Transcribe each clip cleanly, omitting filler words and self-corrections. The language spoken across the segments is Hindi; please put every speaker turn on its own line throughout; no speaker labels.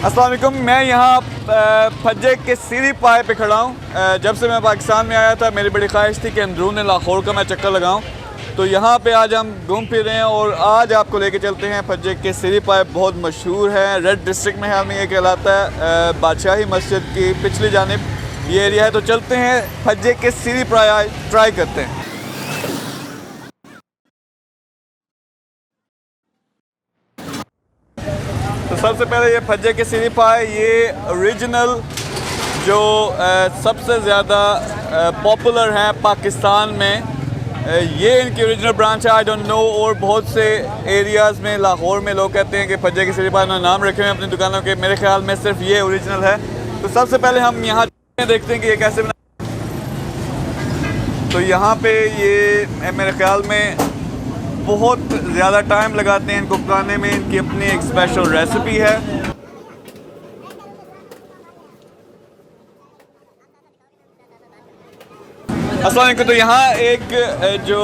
अस्सलाम वालेकुम। मैं यहाँ फज्जे के सीरी पाए पे खड़ा हूँ। जब से मैं पाकिस्तान में आया था मेरी बड़ी ख्वाहिश थी कि अंदरून लाहौर का मैं चक्कर लगाऊँ, तो यहाँ पे आज हम घूम फिर रहे हैं और आज आपको लेके चलते हैं फज्जे के सीरी पाए। बहुत मशहूर है, रेड डिस्ट्रिक्ट में है, हमें ये कहलाता है। बादशाही मस्जिद की पिछली जानिब ये एरिया है, तो चलते हैं फज्जे के सीरी पाए ट्राई करते हैं। तो सबसे पहले ये फज्जे के सीरी पाए, ये ओरिजिनल जो सबसे ज़्यादा पॉपुलर है पाकिस्तान में, ये इनकी ओरिजिनल ब्रांच है। आई डोंट नो, और बहुत से एरियाज़ में लाहौर में लोग कहते हैं कि फज्जे के सीरी पाए उन्होंने नाम रखे हुए हैं अपनी दुकानों के। मेरे ख्याल में सिर्फ ये ओरिजिनल है। तो सबसे पहले हम यहाँ देखते हैं कि ये कैसे बना। तो यहाँ पे ये मेरे ख्याल में बहुत ज़्यादा टाइम लगाते हैं इनको पकाने में। इनकी अपनी एक स्पेशल रेसिपी है। अस्सलाम वालेकुम। तो यहाँ एक जो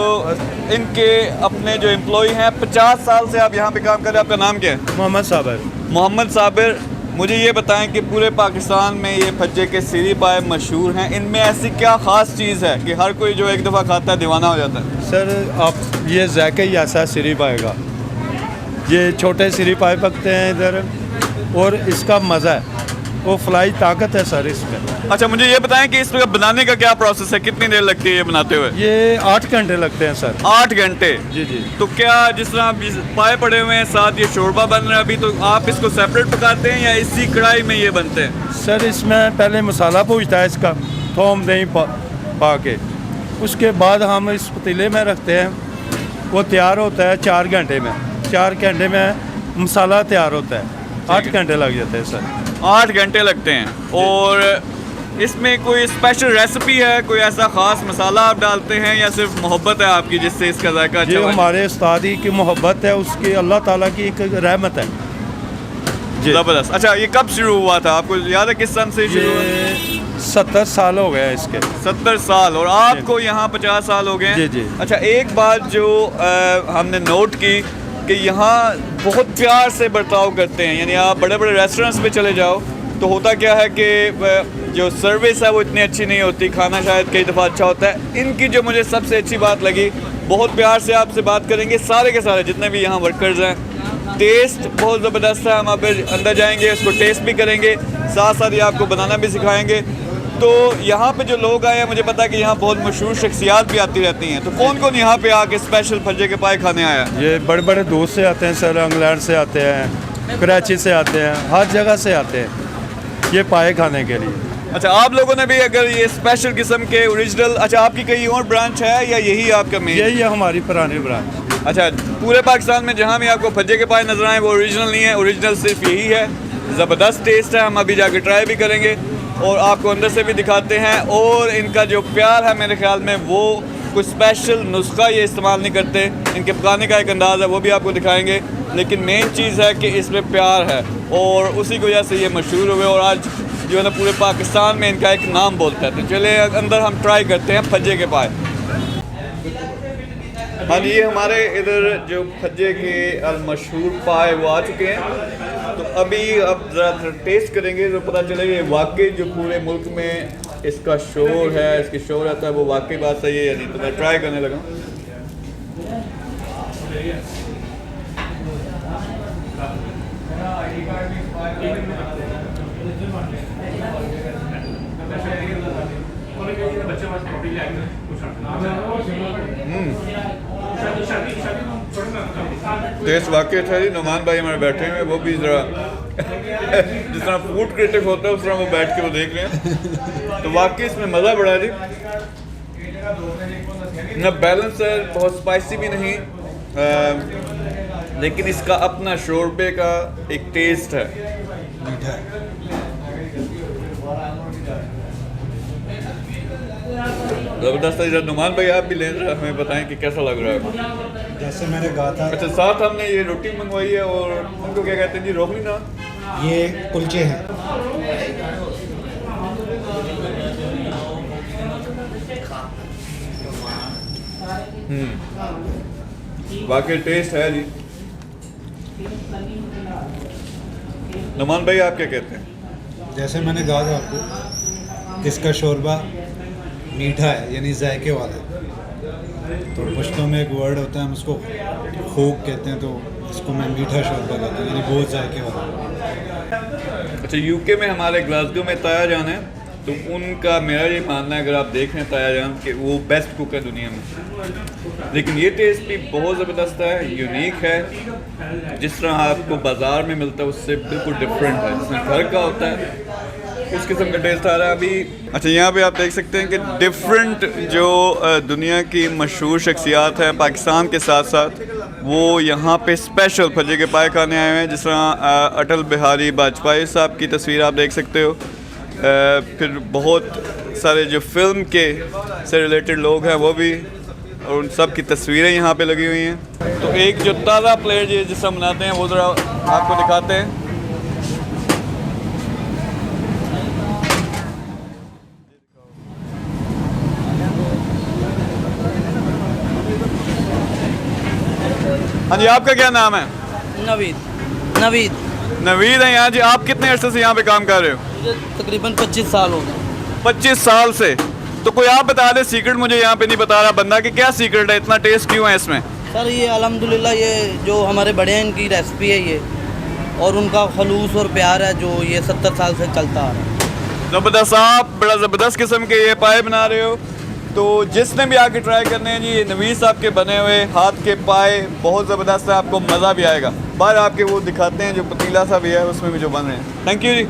इनके अपने जो एम्प्लॉई हैं, 50 साल से आप यहाँ पे काम कर रहे हैं। आपका नाम क्या है?
मोहम्मद साबिर।
मोहम्मद साबिर, मुझे ये बताएं कि पूरे पाकिस्तान में ये फज्जे के सीरी पाए मशहूर हैं, इनमें ऐसी क्या ख़ास चीज़ है कि हर कोई जो एक दफ़ा खाता है दीवाना हो जाता है?
सर आप ये जायका ही ऐसा है सीरी पाए का। ये छोटे सीरी पाए पकते हैं इधर, और इसका मज़ा है, वो फ्लाई ताकत है सर इसमें।
अच्छा, मुझे ये बताएं कि इसमें बनाने का क्या प्रोसेस है, कितनी देर लगती है ये बनाते हुए?
ये 8 घंटे लगते हैं सर।
8 घंटे?
जी जी।
तो क्या जिस तरह पाए पड़े हुए हैं साथ ये शोरबा बन रहा है अभी, तो आप इसको सेपरेट पकाते हैं या इसी कढ़ाई में ये बनते हैं?
सर इसमें पहले मसाला भूनता है इसका, थोम दही पा के, उसके बाद हम इस पतीले में रखते हैं। वो तैयार होता है 4 घंटे में। 4 घंटे में मसाला तैयार होता है। 8 घंटे लग जाते हैं सर।
8 घंटे लगते हैं। और इसमें कोई स्पेशल रेसिपी है, कोई ऐसा ख़ास मसाला आप डालते हैं या सिर्फ मोहब्बत है आपकी जिससे इसका जायका अच्छा?
ये हमारे उस्ताद ही की मोहब्बत है, उसकी अल्लाह ताला की एक रहमत है।
ज़बरदस्त। अच्छा, ये कब शुरू हुआ था, आपको याद है किस सन से शुरू हुआ?
70 साल हो गए इसके।
70 साल। और आपको यहाँ 50 साल हो गए?
जी जी।
अच्छा, एक बात जो हमने नोट की कि यहाँ बहुत प्यार से बर्ताव करते हैं। यानी आप बड़े बड़े रेस्टोरेंट्स में चले जाओ तो होता क्या है कि जो सर्विस है वो इतनी अच्छी नहीं होती, खाना शायद कई दफ़ा अच्छा होता है। इनकी जो मुझे सबसे अच्छी बात लगी, बहुत प्यार से आपसे बात करेंगे सारे के सारे जितने भी यहाँ वर्कर्स हैं। टेस्ट बहुत ज़बरदस्त है। हम आप अंदर जाएंगे, उसको टेस्ट भी करेंगे, साथ साथ ये आपको बनाना भी सिखाएंगे। तो यहाँ पे जो लोग आए हैं, मुझे पता है कि यहाँ बहुत मशहूर शख्सियात भी आती रहती हैं। तो कौन कौन यहाँ पे आके स्पेशल फज्जे के पाए खाने आया?
ये बड़े बड़े दोस्त से आते हैं सर, इंग्लैंड से आते हैं, कराची से आते हैं, हर जगह से आते हैं ये पाए खाने के लिए।
अच्छा, आप लोगों ने भी अगर ये स्पेशल किस्म के ओरिजिनल, अच्छा आपकी कहीं और ब्रांच है या यही आपका मेन?
यही है हमारी पुरानी ब्रांच।
अच्छा, पूरे पाकिस्तान में जहाँ भी आपको फज्जे के पाए नजर आए वो ओरिजिनल नहीं है, ओरिजिनल सिर्फ यही है। ज़बरदस्त टेस्ट है। हम अभी जाके ट्राई भी करेंगे और आपको अंदर से भी दिखाते हैं। और इनका जो प्यार है मेरे ख्याल में वो कोई स्पेशल नुस्खा ये इस्तेमाल नहीं करते, इनके पकाने का एक अंदाज़ है वो भी आपको दिखाएंगे। लेकिन मेन चीज़ है कि इसमें प्यार है और उसी की वजह से ये मशहूर हुए और आज जो है ना पूरे पाकिस्तान में इनका एक नाम बोलते हैं। चलिए अंदर हम ट्राई करते हैं फज्जे के पाए। हाँ जी, ये हमारे इधर जो फज्जे के मशहूर पाए वो आ चुके हैं। तो अभी अब ज़रा टेस्ट करेंगे तो पता चलेगा ये वाकई जो पूरे मुल्क में इसका शोर है, इसकी शोहरत है, वो वाकई बात सही है या नहीं। तो मैं ट्राई करने लगा। टेस्ट वाकई अच्छा जी। नुमान भाई हमारे बैठे हुए हैं, वो भी ज़रा जिस तरह फूड क्रिटिक होता है उस तरह वो बैठ के वो देख रहे हैं। तो वाकई इसमें मज़ा बड़ा है जी। ना बैलेंस है, बहुत स्पाइसी भी नहीं, लेकिन इसका अपना शोरबे का एक टेस्ट है। ज़बरदस्त है। नुमान भाई आप भी ले रहे, हमें बताएं कि कैसा लग रहा है।
जैसे मैंने कहा था।
अच्छा, साथ हमने ये रोटी मंगवाई है और उनको क्या कहते हैं जी, रोकली ना?
ये कुलचे हैं।
वाकई टेस्ट है जी। नुमान भाई आप क्या कहते हैं?
जैसे मैंने कहा था आपको, इसका शोरबा मीठा है, यानी जायके वाला है। तो पश्तो में एक वर्ड होता है, हम उसको खूब कहते हैं, तो इसको मैं मीठा शोरबा कहता हूँ, यानी बहुत जायके वाला।
अच्छा, यूके में हमारे ग्लासगो में ताया जान है, तो उनका मेरा ये मानना है, अगर आप देख रहे हैं ताया जान, कि वो बेस्ट कुक है दुनिया में। लेकिन ये टेस्ट भी बहुत ज़बरदस्त है, यूनिक है। जिस तरह आपको बाज़ार में मिलता है उससे बिल्कुल डिफरेंट है, जिसमें घर का होता है उस किस्म का टेस्ट आ रहा है अभी। अच्छा, यहाँ पे आप देख सकते हैं कि डिफरेंट जो दुनिया की मशहूर शख्सियात हैं पाकिस्तान के साथ साथ, वो यहाँ पे स्पेशल फजे के पाए खाने आए हुए हैं। जिस तरह अटल बिहारी वाजपेयी साहब की तस्वीर आप देख सकते हो। फिर बहुत सारे जो फिल्म के से रिलेटेड लोग हैं वो भी, और उन सब की तस्वीरें यहाँ पे लगी हुई हैं। तो एक जो ताज़ा प्लेट जिस तरह बनाते हैं वो ज़रा आपको दिखाते हैं। हाँ जी, आपका क्या नाम है?
नवीद। नवीद
नवीद है यहाँ जी। आप कितने अरसे से यहाँ पे काम कर रहे हो?
मुझे तकरीबन 25 साल हो गए।
25 साल से। तो कोई आप बता दे सीक्रेट, मुझे यहाँ पे नहीं बता रहा बंदा कि क्या सीक्रेट है, इतना टेस्ट क्यों है इसमें?
सर ये अल्हम्दुलिल्लाह ये जो हमारे बड़े हैं इनकी रेसिपी है ये, और उनका खलूस और प्यार है जो ये 70 साल से चलता आ रहा है।
ज़बरदस्त। आप बड़ा ज़बरदस्त किस्म के ये पाए बना रहे हो, तो जिसने भी आके ट्राई करने हैं जी, ये नवीद साहब के बने हुए हाथ के पाए बहुत ज़बरदस्त है, आपको मज़ा भी आएगा। बाहर आपके वो दिखाते हैं जो पतीला सा भी है उसमें भी जो बन रहे हैं। Thank you ji.